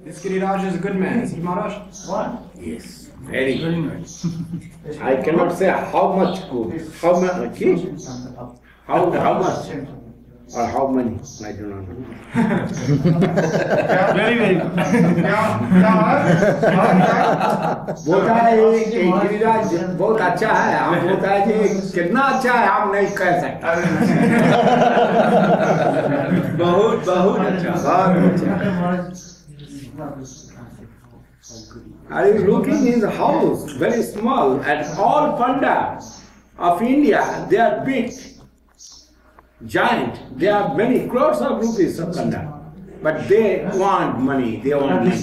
This Giriraj is a good man, is he, Maharaj? What? Yes, very good. I cannot say how much good, how much, how much, or how many, I do not know. Very, very good. बोलता है ये गिरिराज बहुत अच्छा है, हम बोलता है कि कितना अच्छा है हम नहीं कह सकते। बहुत बहुत अच्छा, बहुत अच्छा। Are you looking in the house, very small, and all panda of India, they are big, giant. They have many crores of rupees of panda, but they want money, they want money.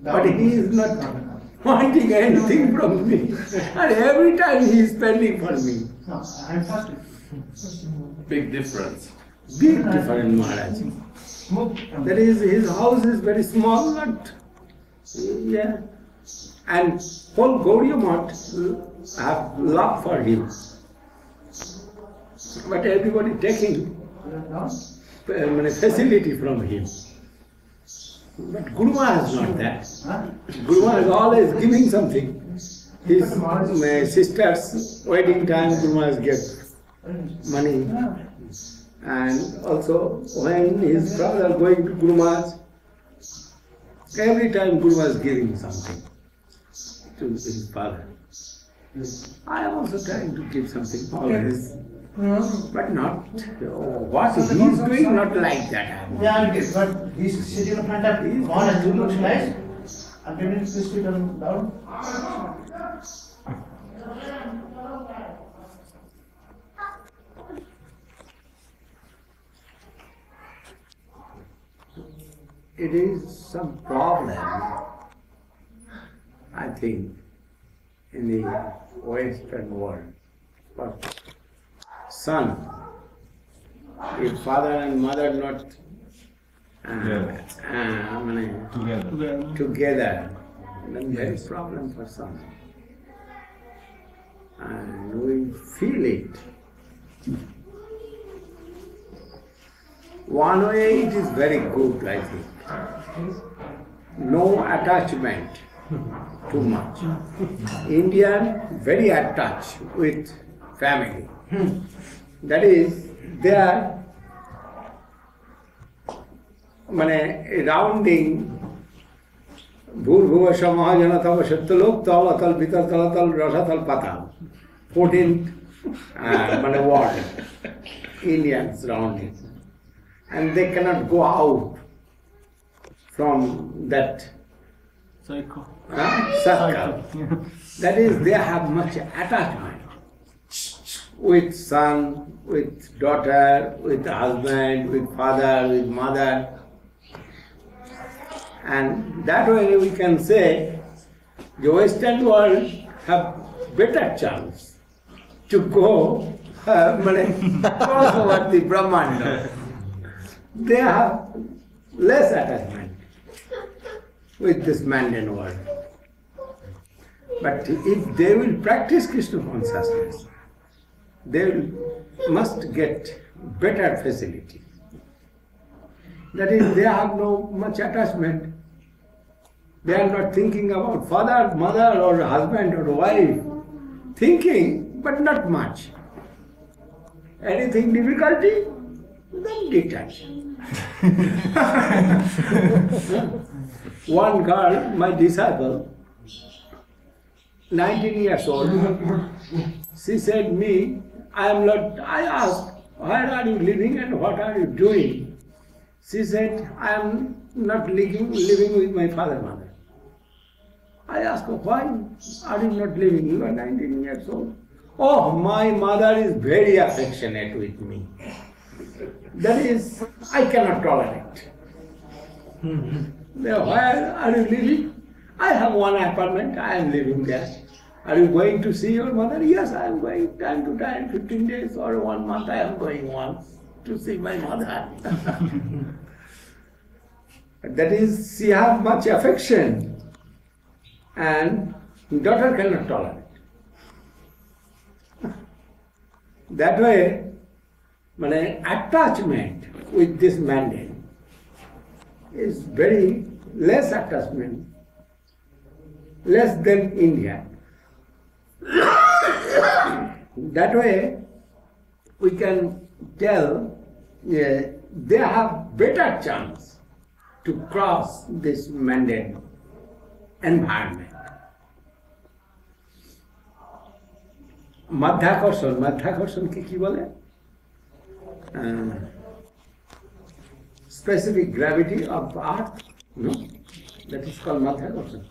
But he is not wanting anything from me, and every time he is spending for me. Big difference. Big difference, Maharaj. That is, his house is very small, but yeah. And whole Gaudiya Math have love for him. But everybody taking facility from him. But Guru Maharaj is not that. Guru Maharaj is always giving something. His sister's wedding time, Guru Maharaj gave money. And also when his brother going to Guru Maharaj, every time Guru was giving something to his father. I am also trying to give something always, but not what he is doing, not like that. Yeah, but he's sitting in front of his one and two looks nice. And can you please sit down? It is some problem, I think, in the Western world. For son, if father and mother not together, then there is problem for son. And we feel it. One way it is very good, I think. No attachment too much. Indian very attached with family. That is, they are rounding Bhur Samahajanatava Shattalok Talatal Vitar Talatal Rasatal Patal. 14th ward. Indians rounding. And they cannot go out from that circle. That is, they have much attachment with son, with daughter, with husband, with father, with mother. And that way we can say the Western world have better chance to go cross over the Brahmanda. They have less attachment with this mundane world. But if they will practice Krishna consciousness, they must get better facility. That is, they have no much attachment. They are not thinking about father, mother, or husband, or wife. Thinking, but not much. Anything difficulty, then detach. One girl, my disciple, 19 years old, she said me, I asked, where are you living and what are you doing? She said, I am not living with my father and mother. I asked her, why are you not living? You are 19 years old. Oh, my mother is very affectionate with me. That is, I cannot tolerate. Where are you living? I have one apartment, I am living there. Are you going to see your mother? Yes, I am going time to time, 15 days or 1 month I am going once to see my mother. That is, she has much affection and daughter cannot tolerate. That way, attachment with this mandate is very less attachment, less than India. That way, we can tell they have better chance to cross this mandate environment. Madhyakorshan ki bole? Specific gravity of earth, no? That is called Madhyakorshan.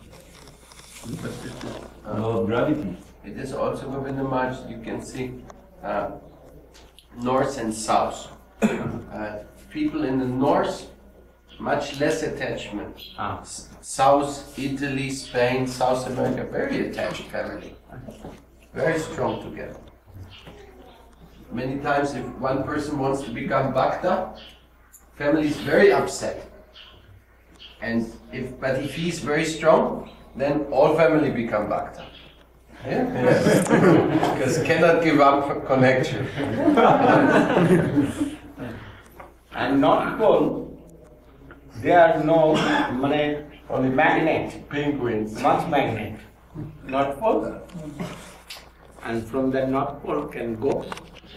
Gravity. It is also Govinda Maharaj, you can see north and south. People in the north, much less attachment. South, Italy, Spain, South America, very attached family. Very strong together. Many times if one person wants to become Bhakta, family is very upset. But if he's very strong, then all family become Bhakta. Yeah? Yes. Because cannot give up connection. And North Pole, there are no only magnet. Penguins. Much magnet. North Pole. And from that North Pole can go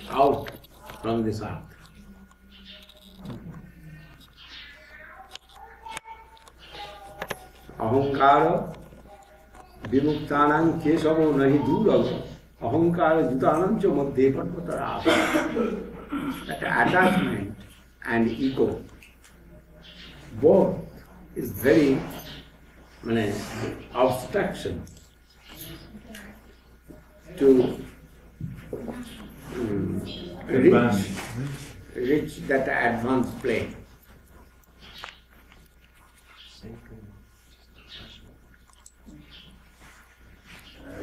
out from this earth. Ahankara vimuktanam kesavo nahi durava. Ahankara jutanam cha madhye patvatara. That attachment and ego, both is very obstruction to reach that advanced plane.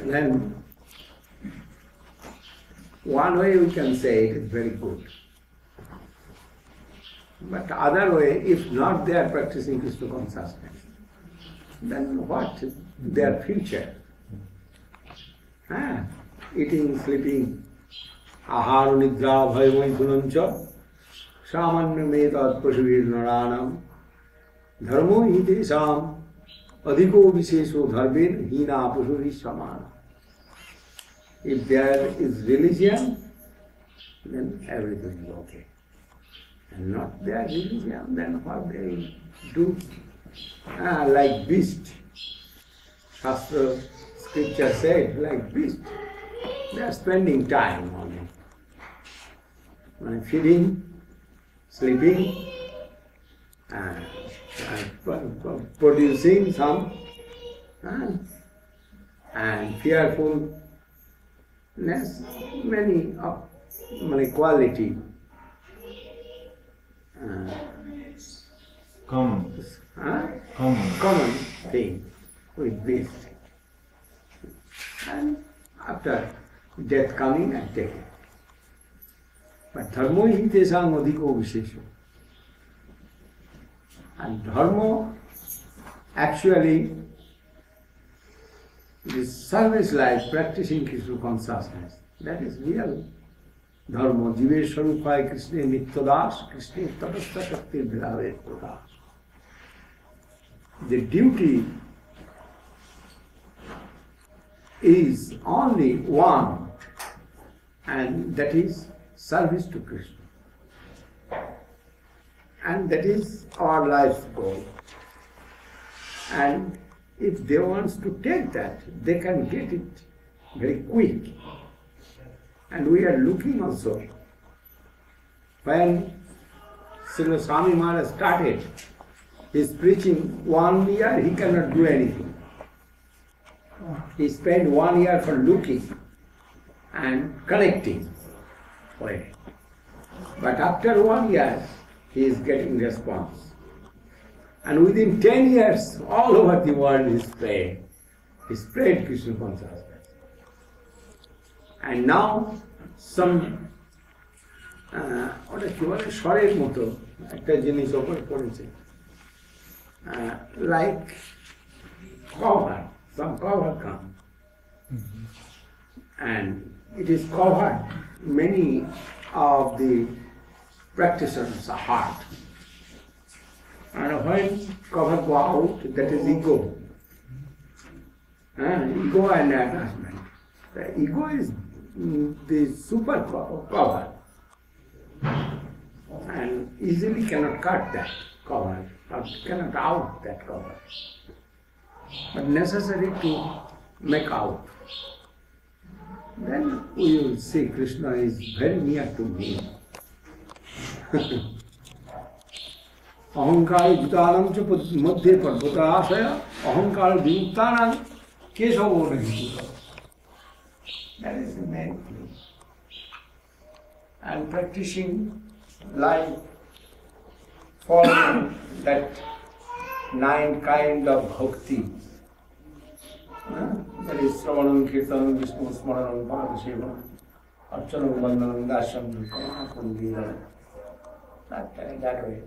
Then one way we can say it is very good. But other way, if not they are practicing Krishna consciousness, then what their future? Eating, sleeping, ahara nidra bhayavaithunancha samanya metat pasavir naranam dharmo hitesam adhiko visesho dharmen hina pasuri samana. If there is religion, then everything is okay. And not their religion, then what they do? Like beast. Shastra, scripture said, like beast. They are spending time on it. Feeding, sleeping, producing some, and fearfulness, many quality. Common thing with this. And after death coming and taking. But dharmo hi tesam adhiko vishesho. And dharma actually this service life, practicing Krishna consciousness, that is real dharma. Jive swarupai Krishna nityadas, Krishna tapasya shakti vidave kodas. The duty is only one, and that is service to Krishna. And that is our life's goal. And if they want to take that, they can get it very quick. And we are looking also. When Srila Swami Maharaj started his preaching, 1 year he cannot do anything. He spent 1 year for looking and connecting. But after 1 year, he is getting response. And within 10 years, all over the world he spread. He spread Krishna consciousness. And now, some shorted moto, like cover, some cover come. And it is covered. Many of the practitioners' heart. And when cover go out, that is ego. Ego and attachment. The ego is the super cover. And easily cannot cut that cover, or cannot out that cover. But necessary to make out. Then we will see Krishna is very near to me. Ahankara jutanam cha madhye parvata asaya, ahankara vimuktanam kesavo nahi. That is the main thing. And practicing life, following that 9 kind of bhakti. That is Sravanam, Kirtanam, Vishnu, Smaranam, Padaseva, Archanam, Vandanam, Dasham, Kamanapam, that way.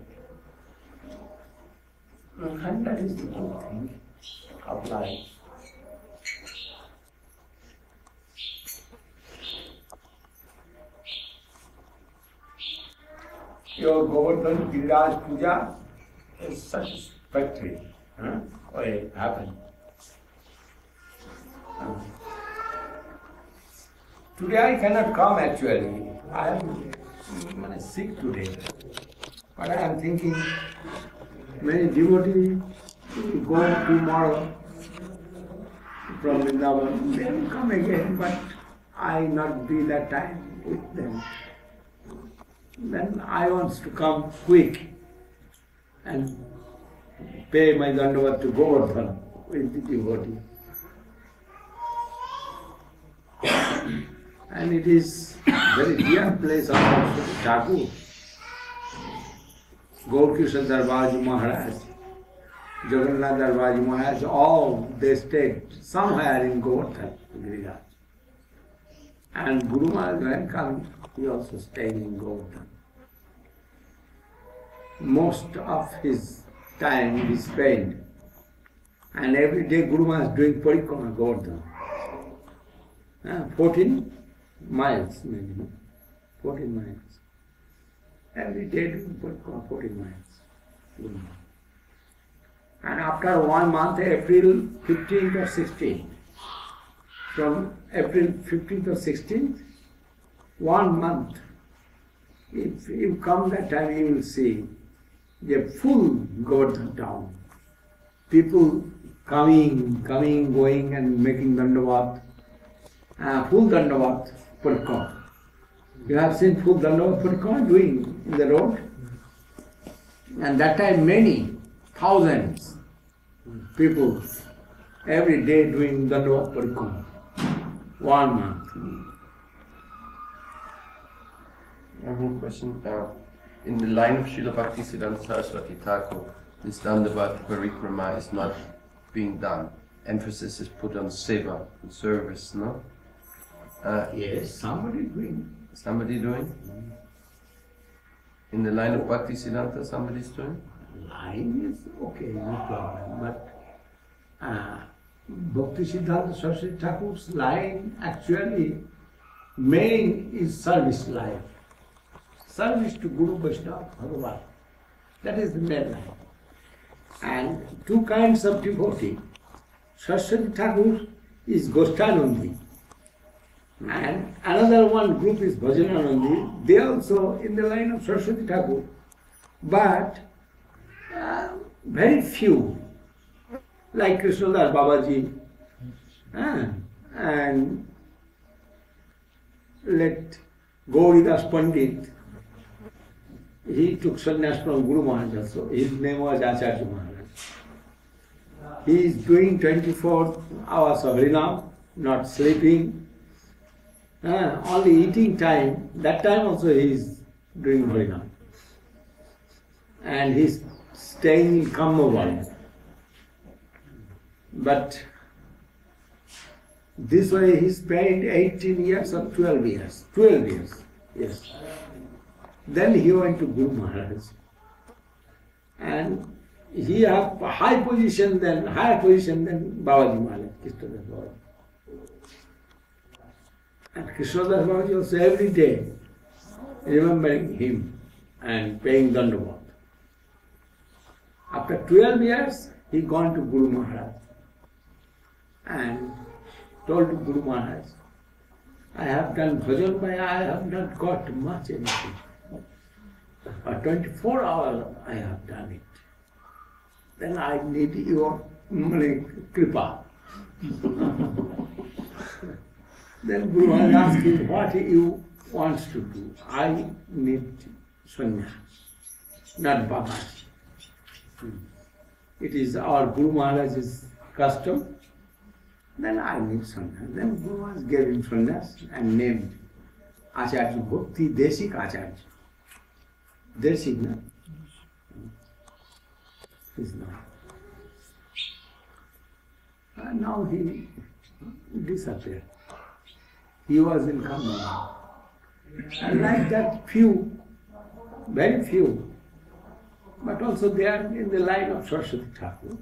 And that is the good thing of life. Your Govardhan Giriraj Puja is such a spectacle. What happened? Today I cannot come actually. I am sick today. But I am thinking many devotees will go tomorrow from Vrindavan. They will come again, but I not be that time with them. Then I want to come quick and pay my dandavat to Govardhan with the devotee. And it is very dear place of Thakur. Gaurkishan Darbaji Maharaj, Jagannath Darbaji Maharaj, all they stayed somewhere in Govardhan, Giriraj. And Guru Maharaj when come, he also stayed in Govardhan. Most of his time he spent, and every day Guru Maharaj doing parikrama Govardhan. 14 miles maybe, 14 miles. Every day doing parikrama 14 miles. And after 1 month, April 15th or 16th, from April 15th or 16th, 1 month, if you come that time, you will see the full Govardhan town. People coming, going and making dandavat, full dandavat parikrama. You have seen full dandavat parikrama doing in the road? And that time many, thousands people every day doing dandavat parikrama. 1 month. I have a question. In the line of Srila Bhaktisiddhanta Saraswati Thakur, this dandavat parikrama is not being done. Emphasis is put on seva, on service, no? Yes, somebody doing. Somebody doing? In the line of Bhaktisiddhanta, somebody's doing? Line is okay, no problem. But Bhaktisiddhanta Saraswati Thakur's line actually main is service life. Service to Guru Vaishnava Bhagavan. That is the main line. And 2 kinds of devotee. Saraswati Thakur is Goshanandi. And another one group is Bhajananandi. They also in the line of Saraswati Thakur. But very few. Like Krishnadas Babaji. And let Gauridas Pandit. He took sannyas from Guru Maharaj also. His name was Acharya Maharaj. He is doing 24 hours of Harinam, not sleeping, only eating time. That time also he is doing Harinam. And he is staying in Kamma world. But this way he spent 18 years or 12 years. 12 years, yes. Then he went to Guru Maharaj. And he had a higher position than Babaji Maharaj, Krishnadas Babaji. And Krishnadas Babaji also every day remembering him and paying dandavat. After 12 years, he gone to Guru Maharaj and told Guru Maharaj, I have done bhajan, but I have not got much anything. For 24 hours I have done it. Then I need your kripa. Then Guru Maharaj asked him, what you want to do? I need sannyas, not Babaji. It is our Guru Maharaj's custom. Then I need sannyas. Then Guru Maharaj gave him sannyas and named Acharya Bhakti Deshik Acharya. Deshik, no? He's not. And now he disappeared. He was in Kandala. And like that, few, very few, but also they are in the line of Saraswati Thakur.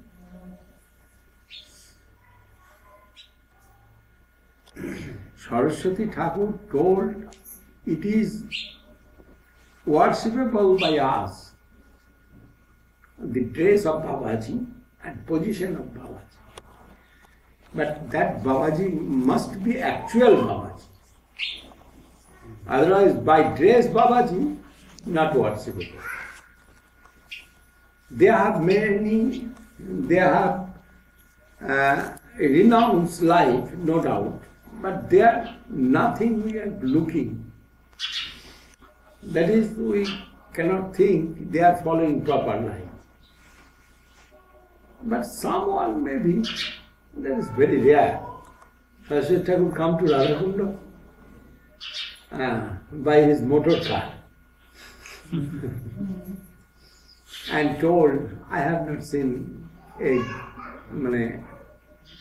Saraswati Thakur told it is worshipable by us, the dress of Babaji and position of Babaji. But that Babaji must be actual Babaji. Otherwise, by dress Babaji, not worshipable. They have renounced life, no doubt, but they are nothing we are looking. That is, we cannot think they are following proper life. But someone maybe, that is very rare. Saraswati Thakur would come to Radhakunda by his motor car and told, I have not seen a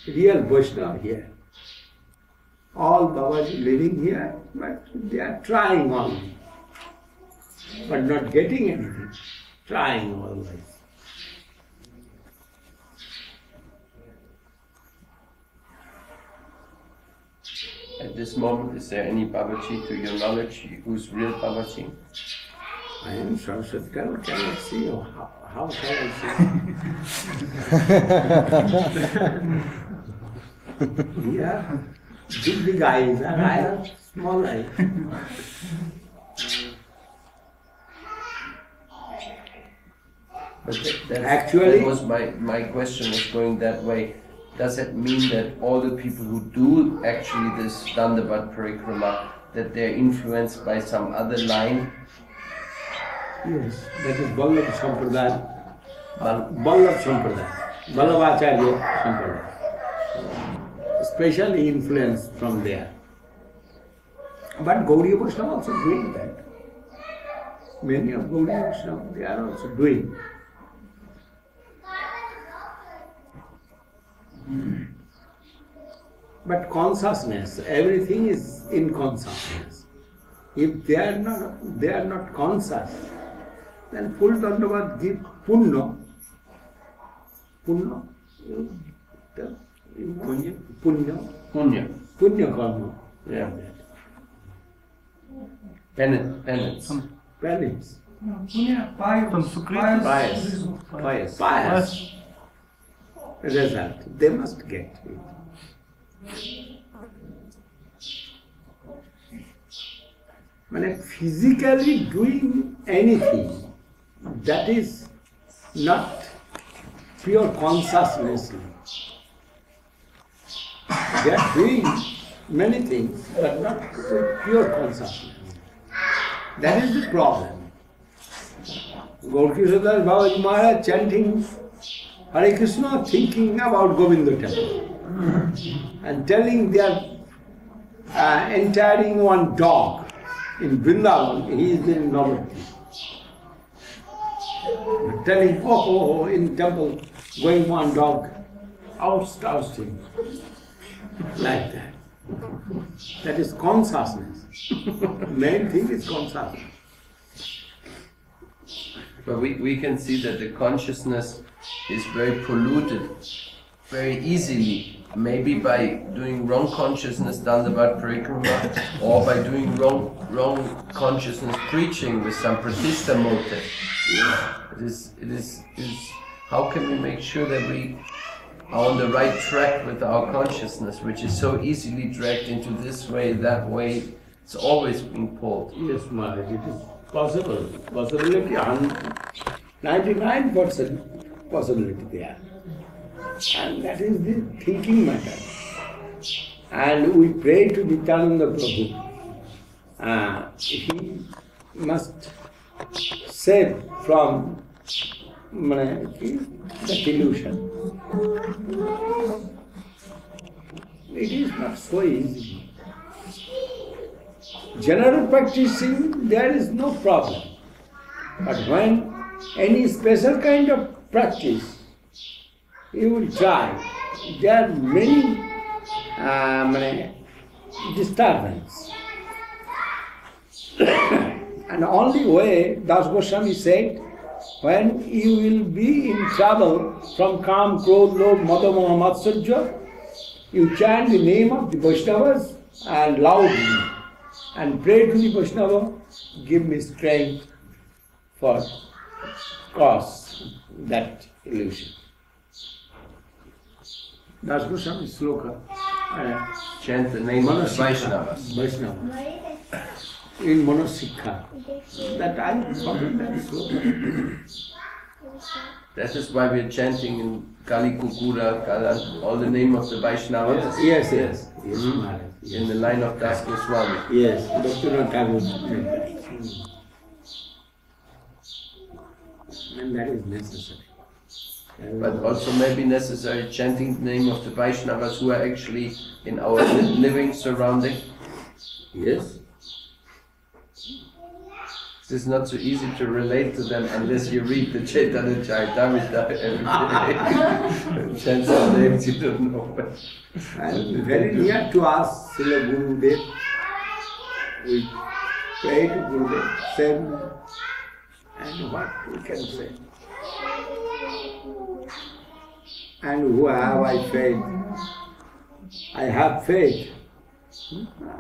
real Vaishnava here. All Babaji living here, but they are trying only, but not getting anything, trying always. At this moment, is there any Babaji to your knowledge who's real Babaji? I am Saraswati Thakur, cannot see you. How shall I see? Yeah, big eyes, and I have small eyes. But Actually, that was my question was going that way. Does it mean that all the people who do actually this Dandavat Parikrama, that they're influenced by some other line? yes, that is Vallabh Sampradaya. Vallabh Sampradaya. Vallabhacharya Sampradaya. Especially influenced from there. But Gaudiya Vaishnava also doing that. Many of Gaudiya Vaishnava, they are also doing. But consciousness, everything is in consciousness. If they are not conscious, then full Dandavat give punya. Punya. Punya karma. Yeah. Penance. Penance. Pious. Result. They must get it. Physically doing anything that is not pure consciousness. They are doing many things, but not pure consciousness. That is the problem. Gaurkishadar Babaji Maharaj chanting Hare Krishna, thinking about Govinda temple and telling they are entering one dog in Vrindavan, he is in Navratri. Telling, oh, in temple, going one dog, ousting, like that. That is consciousness. Main thing is consciousness. But we can see that the consciousness is very polluted very easily. Maybe by doing wrong consciousness Dandavat Parikrama, or by doing wrong consciousness preaching with some pratishta motive. It is how can we make sure that we are on the right track with our consciousness, which is so easily dragged into this way, that way? It's always being pulled. Yes, Maharaj, it is possible. Possibility, 99% possibility there. And that is the thinking matter. And we pray to Nityananda Prabhu. He must save from that illusion. It is not so easy. General practicing, there is no problem. But when any special kind of practice, you will try. There are many disturbance. And only way, Das Goswami said, when you will be in trouble from Kam, Krodh, Lobh, Mada, Moha, Matsarya, you chant the name of the Vaishnavas and loudly and pray to the Vaishnava, give me strength for cause that illusion. Das Goswami sloka. Chant the name of the Vaishnavas. Vaishnava. In Monosikha. That I forgot that sloka. That is why we are chanting in Kali Kukura, Kala, all the name of the Vaishnavas. Yes. Maharaj. Yes. In the line of Das Goswami. Yes, Dr. Tagore. And that is necessary. But also maybe necessary chanting the name of the Vaishnavas who are actually in our living surrounding. Yes. It's not so easy to relate to them unless you read the Chaitanya Charitamrita every day. Chant some names you don't know. And very near to us, Srila Gurudev, we pray to Gurudev, send me, and what we can say. And who have I faith? I have faith.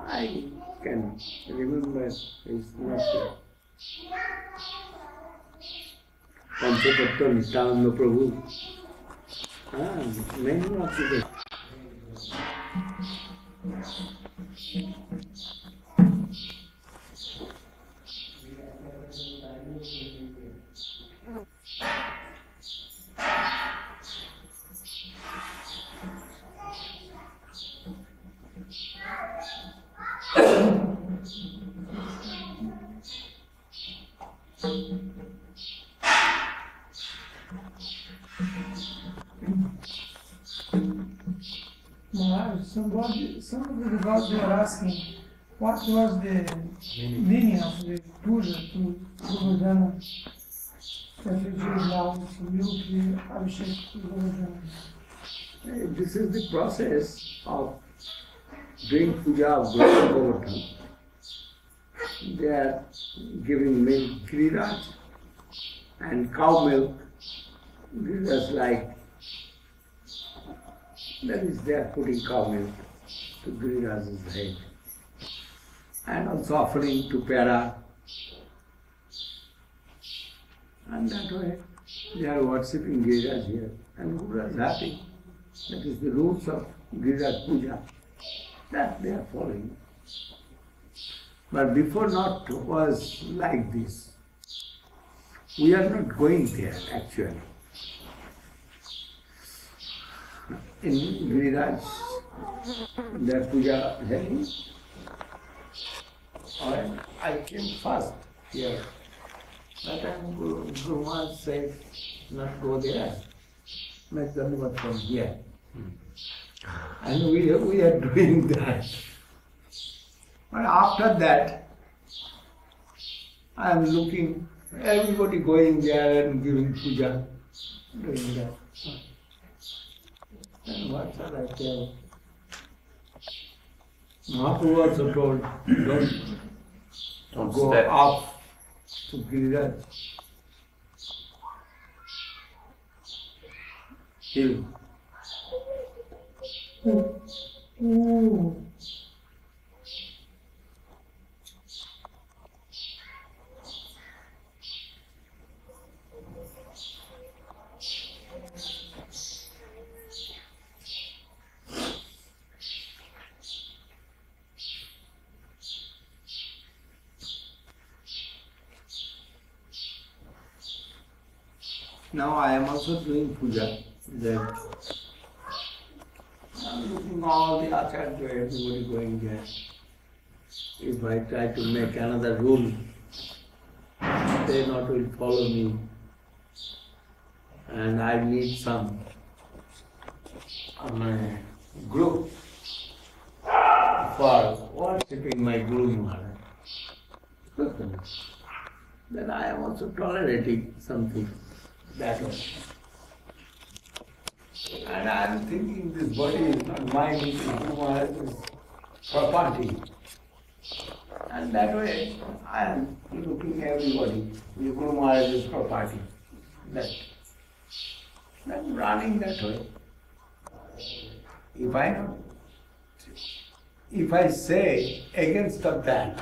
I can remember it's not there. Panchatattva Nityananda Prabhu. Many of the Maharaj, some of the devotees were asking what was the meaning of the puja to Govardhan that we do now, to milky Abhishek to Govardhan. This is the process of doing puja of Govardhan. They are giving milk, Giriraj, and cow milk. Giriraj like. That is, they are putting cow milk to Giriraj's head. And also offering to Pera. And that way they are worshipping Giriraj here. And Guru is happy. That is the rules of Giriraj Puja. That they are following. But before not was like this. We are not going there actually. In Giriraj, their puja happening. I came first here. That time Guru Maharaj said, not go there, make the move from here. And we are doing that. But after that, I am looking, everybody going there and giving puja, doing that. And what shall I tell? Mahaprabhu also told, don't go step up to Giriraj hill. Now I am also doing puja. Then I'm looking all the acharya, everybody going there. If I try to make another rule, they not will follow me. And I need some my group for worshipping my Guru Maharaj. Then I am also tolerating something that way. And I am thinking this body is not mine, it is Guru Maharaj's property. And that way I am looking everybody, the Guru Maharaj's property. Then running that way. If I say against of that,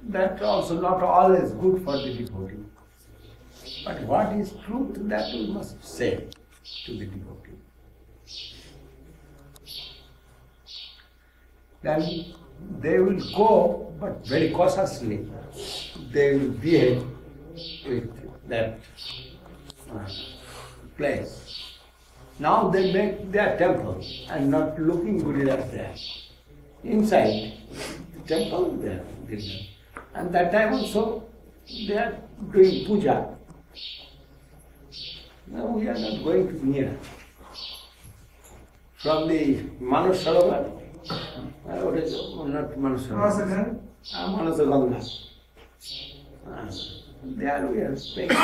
that's also not always good for the devotee. But what is truth, that we must say to the devotee. Then they will go, but very cautiously. They will behave with that place. Now they make their temple and not looking good at there. Inside the temple they are doing. And that time also they are doing puja. Now we are not going to near. From the Manasarova, what is it? Not Manasarova. Manasaganga. There we are speaking.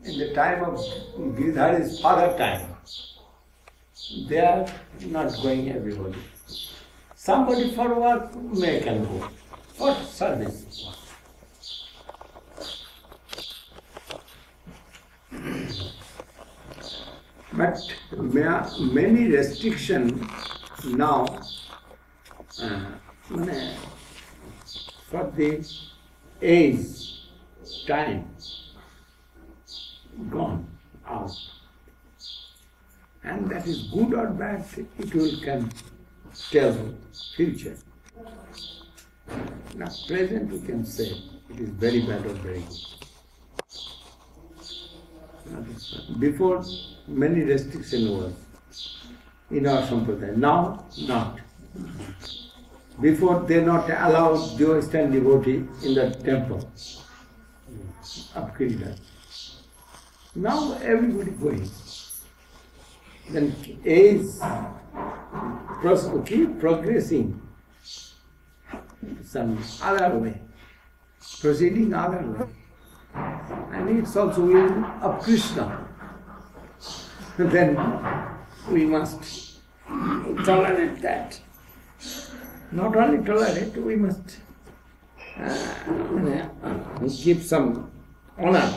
In the time of Giridhari's father time, they are not going everybody. Somebody for work can go, for service. But many restrictions now for the age, time, gone out. And that is good or bad, it will can tell future. Now present we can say it is very bad or very good. Before many restrictions were in our sampradaya, now not. Before they not allowed the Western devotee in the temple of Giridhar. Now everybody going. Then age keep progressing some other way, proceeding other way. And it's also will of Krishna. Then we must tolerate that. Not only tolerate, we must give some honor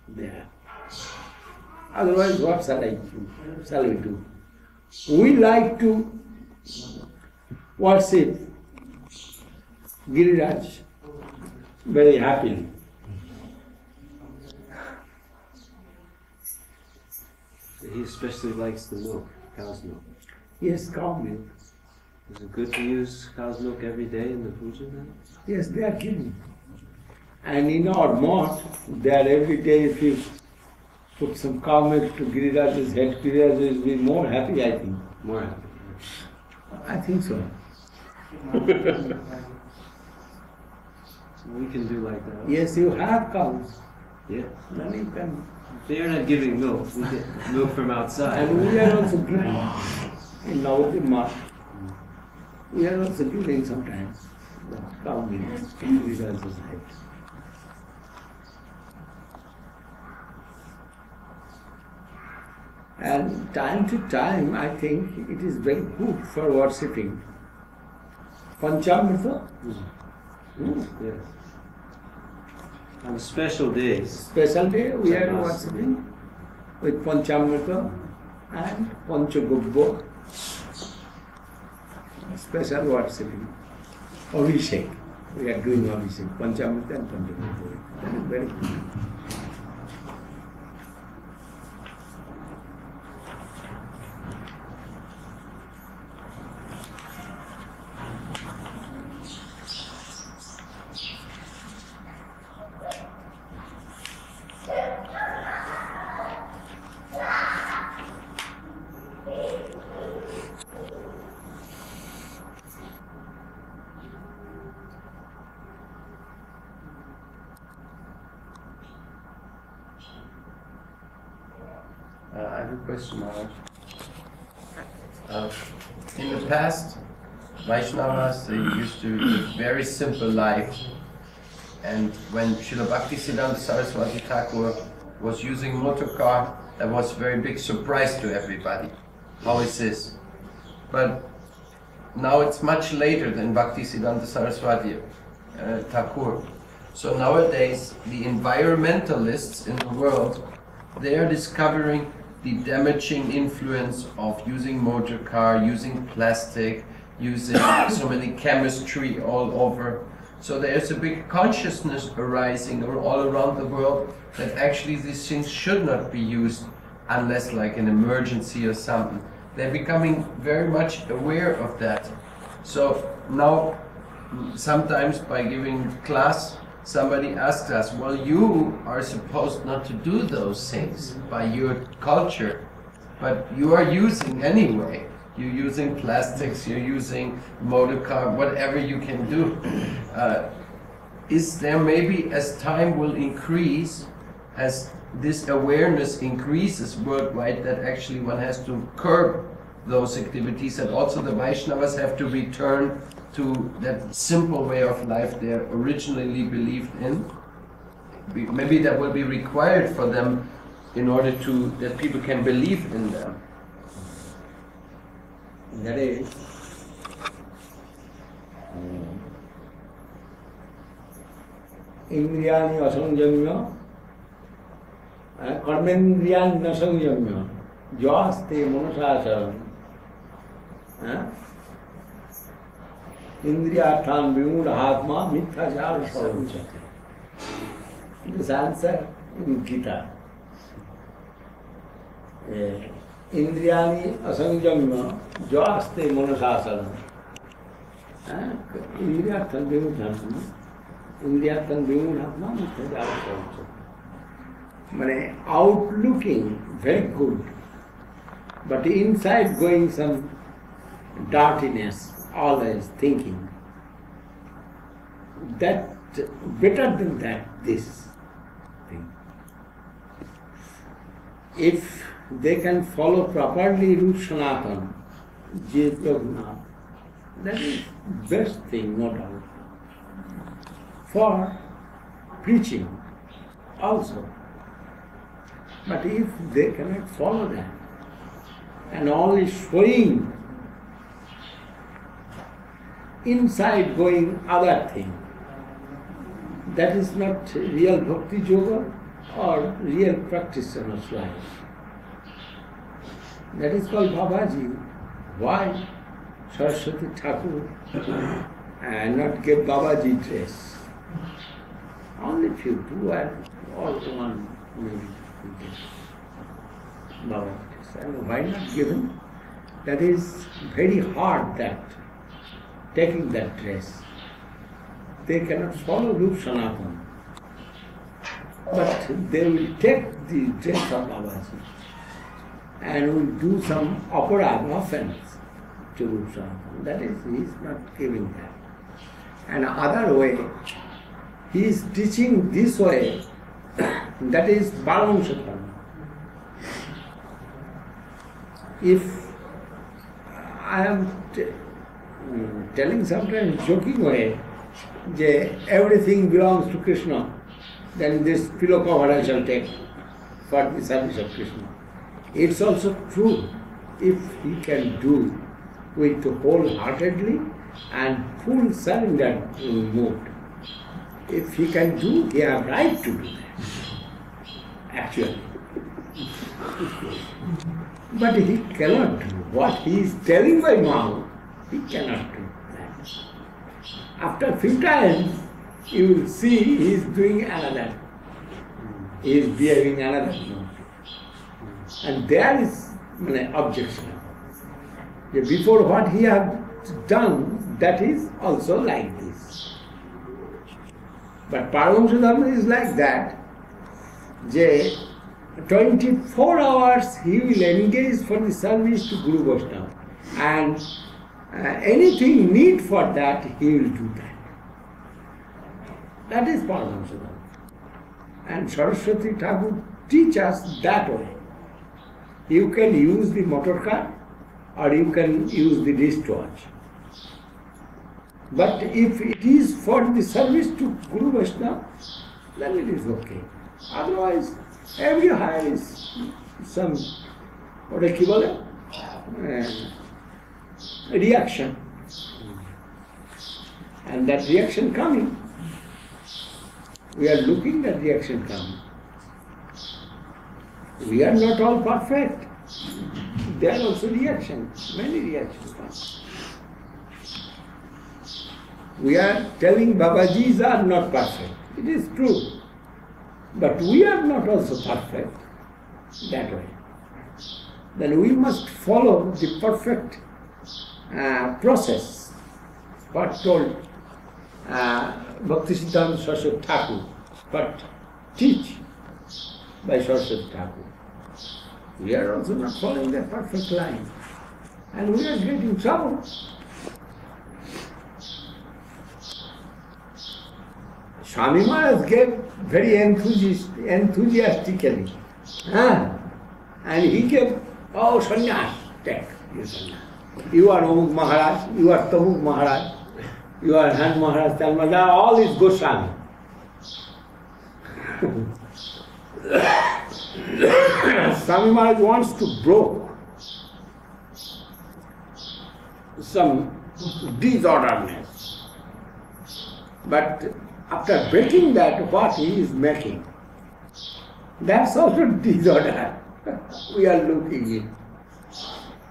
there. Otherwise, what shall we do? We like to worship Giriraj very happily. He especially likes the milk, cow's milk. Yes, cow milk. Is it good to use cow's milk every day in the puja then? Yes, they are giving. And in our mosque, they are every day, if you put some cow milk to Giriraj's head, Giriraj will be more happy, I think. More happy. I think so. So we can do like that. Yes, you have cows. Yeah. Then you can. They are not giving milk. We get milk from outside. And we are also giving in Navadvip mosque. We are also giving sometimes the cow milk to Giriraj's head. And time to time, I think it is very good for worshipping. Panchamrita? Yes. On special days. Special day, we are worshipping with Panchamrita and Panchagubbo. Special worshipping. Abhishek. We are doing Abhishek. Panchamrita and Panchagubbo. That is very good. I have a question, Maharaj. In the past, Vaishnavas, they used to live a very simple life. And when Srila Bhaktisiddhanta Saraswati Thakur was using motor car, that was a very big surprise to everybody. How is this? But now it's much later than Bhaktisiddhanta Saraswati Thakur. So nowadays, the environmentalists in the world, they are discovering the damaging influence of using motor car, using plastic, using so many chemistry all over. So there's a big consciousness arising all around the world that actually these things should not be used unless like an emergency or something. They're becoming very much aware of that. So now, sometimes by giving class, somebody asks us, well, you are supposed not to do those things by your culture, but you are using anyway. You're using plastics, you're using motor car, whatever you can do. Is there maybe, as time will increase, as this awareness increases worldwide, that actually one has to curb those activities, and also the Vaishnavas have to return to that simple way of life they originally believed in? Maybe that will be required for them in order to, that people can believe in them. That is, Indriyani asanjamya, karmendriyani nasanjamya, jaste manasasana, Indriyathan vimudhatma mithyacara sarvachate. This answer in Gita. Indriyani asanjamya jaste manasasana. Indriyathan vimudhatma mithyacara sarvachate. Mane outlooking very good, but inside going some dirtiness, always thinking. That better than that, this thing. If they can follow properly Rup Sanatan, Jit Raghunath, that is best thing, no doubt. For preaching also. But if they cannot follow that, and only showing inside going other thing, that is not real bhakti yoga or real practitioner's life. That is called Babaji. Why Saraswati Thakur and not give Babaji dress? Only few, two and all one maybe. Babaji dress. And why not give him? That is very hard, that taking that dress. They cannot follow Rup Sanatan, but they will take the dress of Babaji and will do some aparad, offense to Rup Sanatan. That is, he is not giving that. And other way, he is teaching this way, that is Paramamsa. If I am telling sometimes joking way, everything belongs to Krishna, then this pillow cover I shall take for the service of Krishna. It's also true if he can do with wholeheartedly and full surrender mood. If he can do, he has right to do that, actually. But he cannot do what he is telling by mouth, he cannot do that. After a few times, you will see he is doing another. He is behaving another mode. And there is an objection. Before what he has done, that is also like this. But Paramamsa Dharma is like that. 24 hours he will engage for the service to Guru Vaishnava. And anything need for that, he will do that. That is Paramamsa Dharma. And Saraswati Thakur teach us that way. You can use the motor car or you can use the wristwatch. But if it is for the service to Guru Vaishnava, then it is okay. Otherwise, everywhere is some, what I call it, reaction. And that reaction coming. We are looking at reaction coming. We are not all perfect. There are also reactions, many reactions come. We are telling Babajis are not perfect. It is true. But we are not also perfect that way. Then we must follow the perfect process. What told Bhaktisiddhanta Saraswati Thakur, but teach by Saraswati Thakur. We are also not following that perfect line. And we are getting trouble. Swami Maharaj gave very enthusiastically. And he gave, oh, sannyas, take your sannyas. You are Omuk Maharaj, you are Tamuk Maharaj, you are Han Maharaj, Tal Maharaj, all is Goswami. Swami Maharaj wants to break some disorderness. But after breaking that, what he is making, that's also disorder. We are looking in.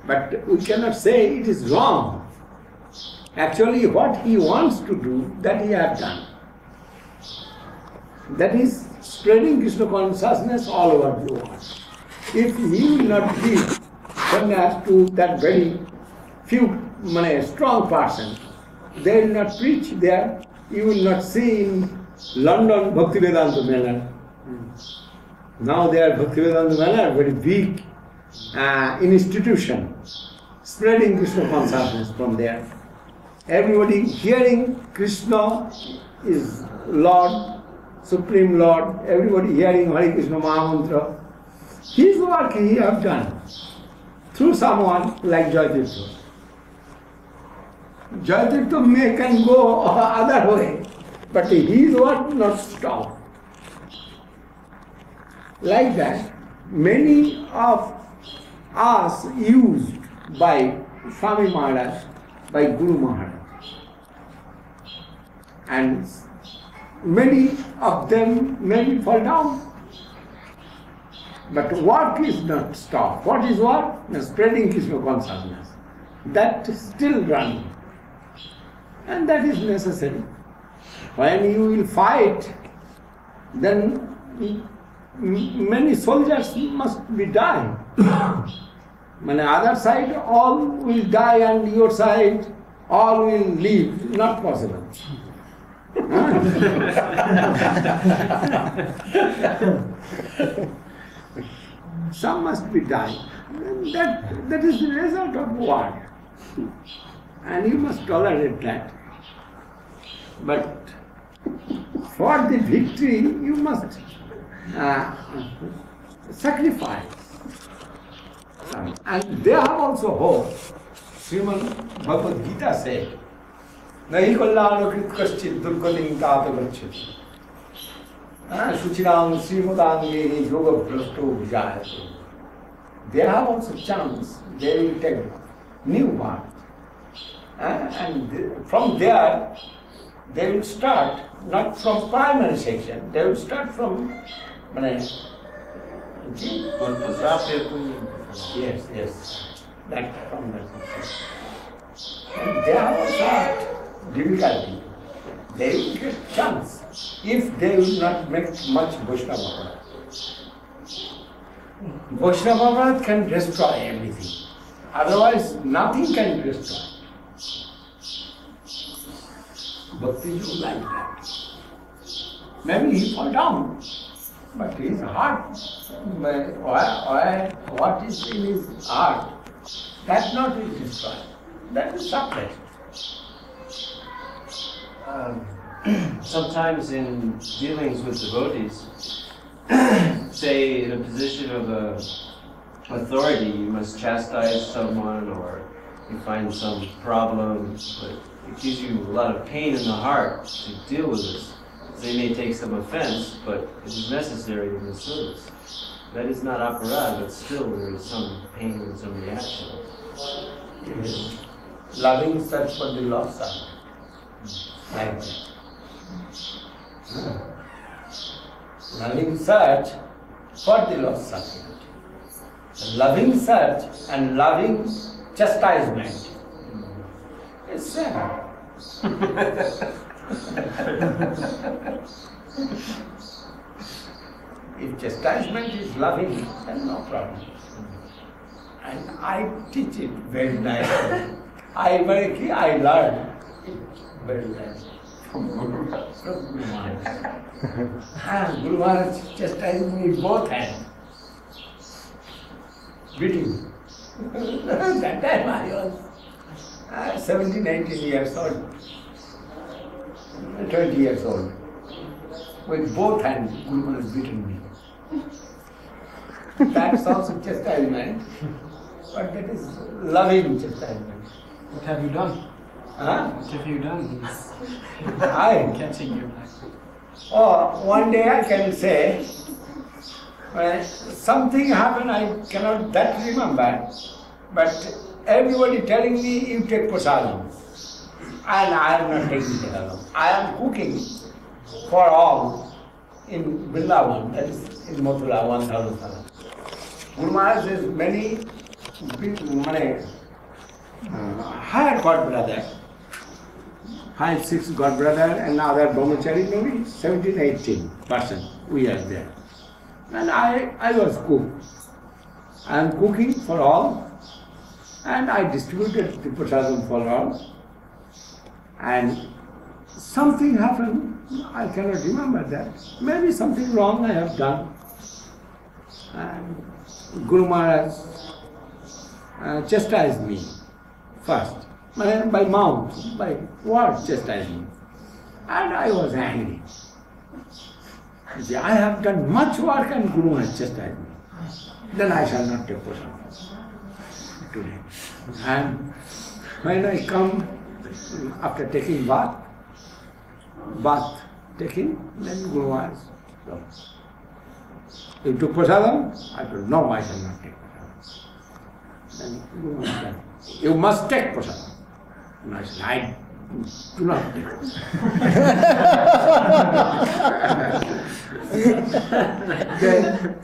But we cannot say it is wrong. Actually, what he wants to do, that he has done. That is spreading Krishna consciousness all over the world. If he will not give sannyas to that very few strong person, they will not preach there. You will not see in London Bhaktivedanta Mela. Now they are Bhaktivedanta Mela, very big institution, spreading Krishna consciousness from there. Everybody hearing Krishna is Lord, Supreme Lord, everybody hearing Hare Krishna Mahamantra. His work he have done through someone like Jayatirtha. Jayatirtha can go other way, but his work not stop. Like that, many of us used by Swami Maharaj, by Guru Maharaj. And many of them may fall down. But work is not stopped. What is work? Spreading Krishna consciousness. That is still running. And that is necessary. When you will fight, then many soldiers must be dying. On the other side, all will die, and your side, all will live. Not possible. Some must be dying. That is the result of war. And you must tolerate that. But for the victory, you must sacrifice. And they have also hope. Srimad Bhagavad Gita said, Nahi kalyanakrit kaschit durgaling tata gacchati. Suchirang srimadangehi yoga bhrasto vijayati. They have also chance. They will take new path. And from there, they will start, not from primary section, they will start from yes, that from that section. And they have also difficulty. They will get chance if they will not make much Vaishnava. Vaishnava can destroy everything. Otherwise, nothing can destroy. Bhakti is like that. Maybe he fall down, but his heart, what is in his heart, that not is destroyed. That is suppressed. Sometimes in dealings with devotees, say in a position of a authority, you must chastise someone or you find some problem, but it gives you a lot of pain in the heart to deal with this. They may take some offense, but it is necessary in the service. That is not aparad, but still there is some pain and some reaction. Loving search for the lost son. Like that. Loving search for the lost son. Loving search and loving chastisement is same. If chastisement is loving, then no problem. And I teach it very nicely. I learn it very nicely from Guru Maharaj. And Guru Maharaj chastised me with both hands, beating. That time I was 17, 19 years old, 20 years old. With both hands, Guru Maharaj beating me. That's also chastisement, but that is loving chastisement. What have you done? Huh? What have you done? He's catching you. Oh, one day I can say, something happened, I cannot that remember, but everybody telling me you take prasadam, and I am not taking prasadam. I am cooking for all in Vrindavan, that is in Mathura, 1000 salas. Guru Maharaj says many people, higher god brother, 5, 6 god brother and other brahmachari, maybe 17, 18 person, we are there. And I was cook. I am cooking for all, and I distributed the prasadam for all. And something happened, I cannot remember that. Maybe something wrong I have done. And Guru Maharaj chastised me first, by mouth, by words chastised me. And I was angry. I have done much work and Guru Maharaj chastised me. Then I shall not take prasadam today. And when I come after taking bath taking, then Guru Maharaj, you took prasadam? I told, no, I shall not take prasadam. Then Guru Maharaj said, you must take prasadam. And I said, I do not take Then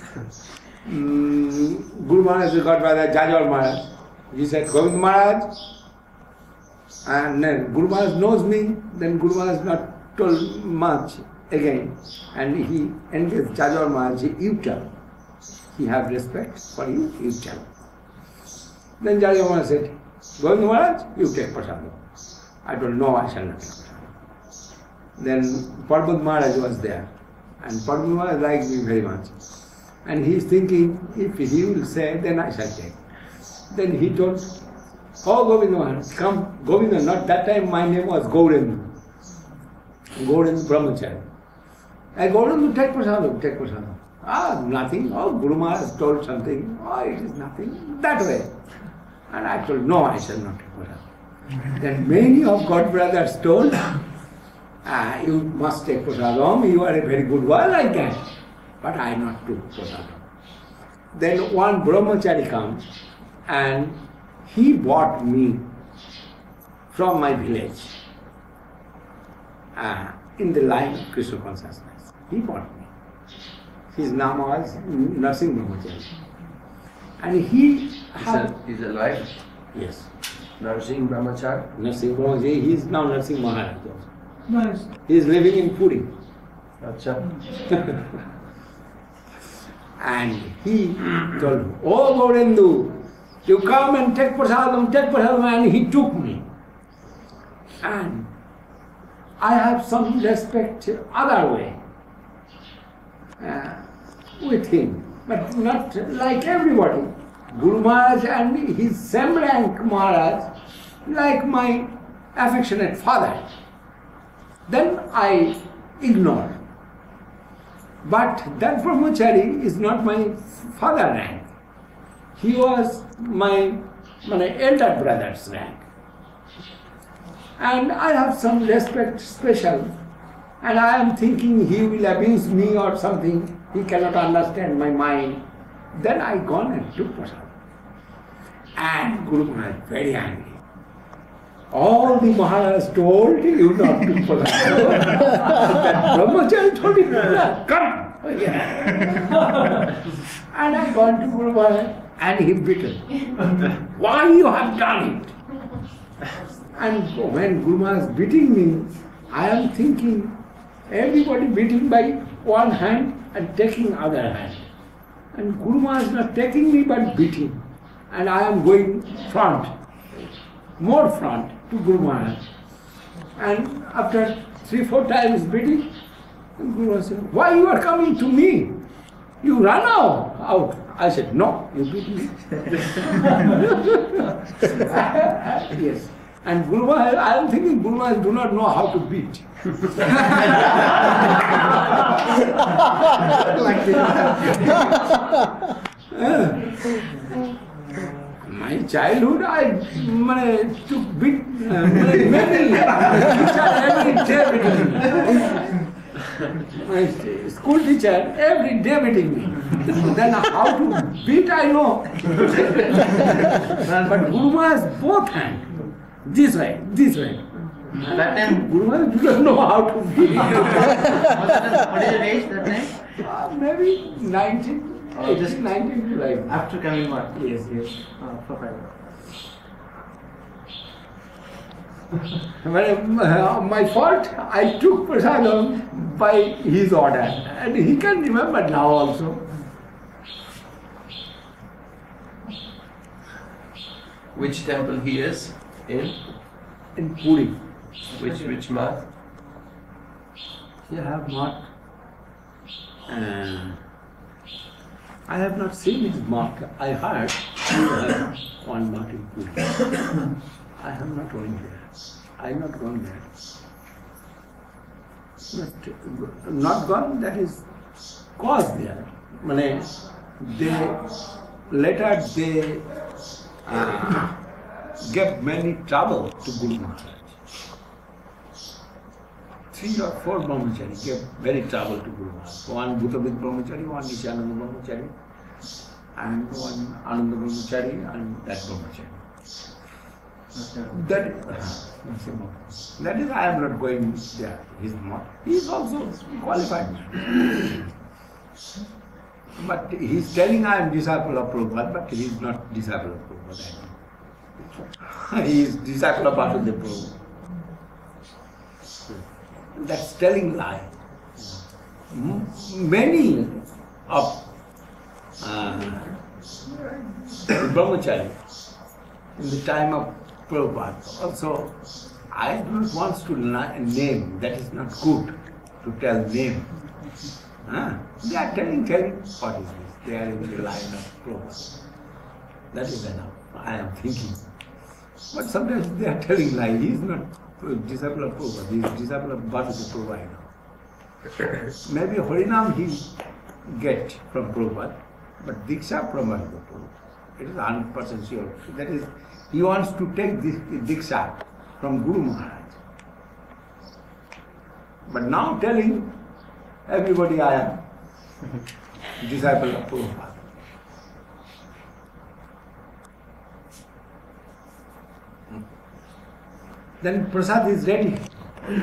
Guru Maharaj got by the Jajwal Maharaj. He said, Govinda Maharaj, and then Guru Maharaj knows me, then Guru Maharaj not told much again. And he engaged Jajwal Maharaj, you tell. He have respect for you, you tell. Then Jajwal Maharaj said, Govinda Maharaj, you take prasadam. I told, no, I shall not take prasadam. Then Parvat Maharaj was there. And Parvat Maharaj liked me very much. And he is thinking, if he will say, then I shall take. Then he told, oh Govinda Maharaj, come. Govinda, not that time my name was Govinda. Govinda Brahmachari. Govinda, take prasadam, take prasadam. Ah, nothing. Oh, Guru Maharaj told something. Oh, it is nothing. That way. And I told, no, I shall not take prasadam. Then many of God brothers told, you must take prasadam, you are a very good boy like that. But I not took prasadam. Then one brahmachari comes and he bought me from my village in the line of Krishna consciousness. He bought me. His name was Narsingh Brahmachari. And He's alive? Yes. Narsingh Brahmachari? Narsingh Brahmachari, he is now Narsingh Maharaj. Nice. He is living in Puri. Acha. And he told me, oh Govinda, you come and take prasadam, and he took me. And I have some respect other way with him, but not like everybody. Guru Maharaj and his same rank Maharaj, like my affectionate father. Then I ignored. But that brahmachari is not my father rank. he was my elder brother's rank. And I have some respect special, and I am thinking he will abuse me or something, he cannot understand my mind. Then I gone and took prasad. And Guru Maharaj very angry. All the Maharaj told you not to prasad. That brahmachari told him, come. And I gone to Guru Maharaj and he beaten. Why you have done it? And when Guru Maharaj is beating me, I am thinking, everybody beating by one hand and taking other hand. And Guru Maharaj is not taking me but beating. And I am going front, more front to Guru Maharaj. And after 3-4 times beating, Guru Maharaj said, why you are coming to me? You run out. I said, no, you beat me. Yes. And Guru Maharaj, I am thinking Guru Maharaj do not know how to beat. Like my childhood, I took beat many every day beating me. My school teacher every day beating me. Then how to beat I know. But Guru Maharaj both hands. This way. At that time, Guru Maharaj doesn't know how to beat. what is your age that time? Maybe 19, just 19 like. After coming what? Yes. For private. My fault, I took prasadam by his order. And he can remember now also. Which temple he is in? In Puri. Which month? You have not. I have not seen his mark. I heard you have one mark in Puri. I have not gone there. I have not gone there. Not gone, that is cause there. Later they gave many trouble to Guru Maharaj. 3 or 4 brahmachari gave very trouble to Guru Maharaj. One Bhutavid brahmachari, one Nishananda brahmachari, and one Ananda brahmachari, and that brahmachari. That is, I am not going there. He is also qualified. But he is telling I am disciple of Prabhupada, but he is not disciple of Prabhupada. He is disciple of Bhakti Prabhupada. That's telling lie. Many of brahmachari in the time of Prabhupada also, I do not want to name, that is not good to tell name. They are telling what is this? They are in the line of Prabhupada. That is enough, I am thinking. But sometimes they are telling lie. He is not disciple of Prabhupada, he is disciple of Bhakti Prabhupada. Maybe Harinam he get from Prabhupada, but Diksha from Bhakti Prabhupada. It is 100% sure. That is, he wants to take this Diksha from Guru Maharaj. But now telling everybody I am disciple of Prabhupada. Then prasad is ready.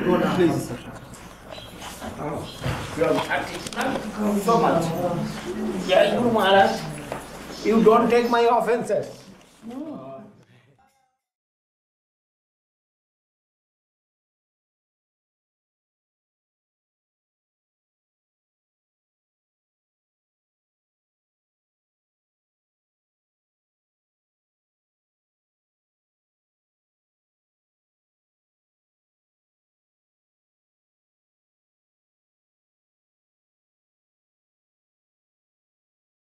Go down. Please. You are so much. Jai Guru Maharaj. You don't take my offenses.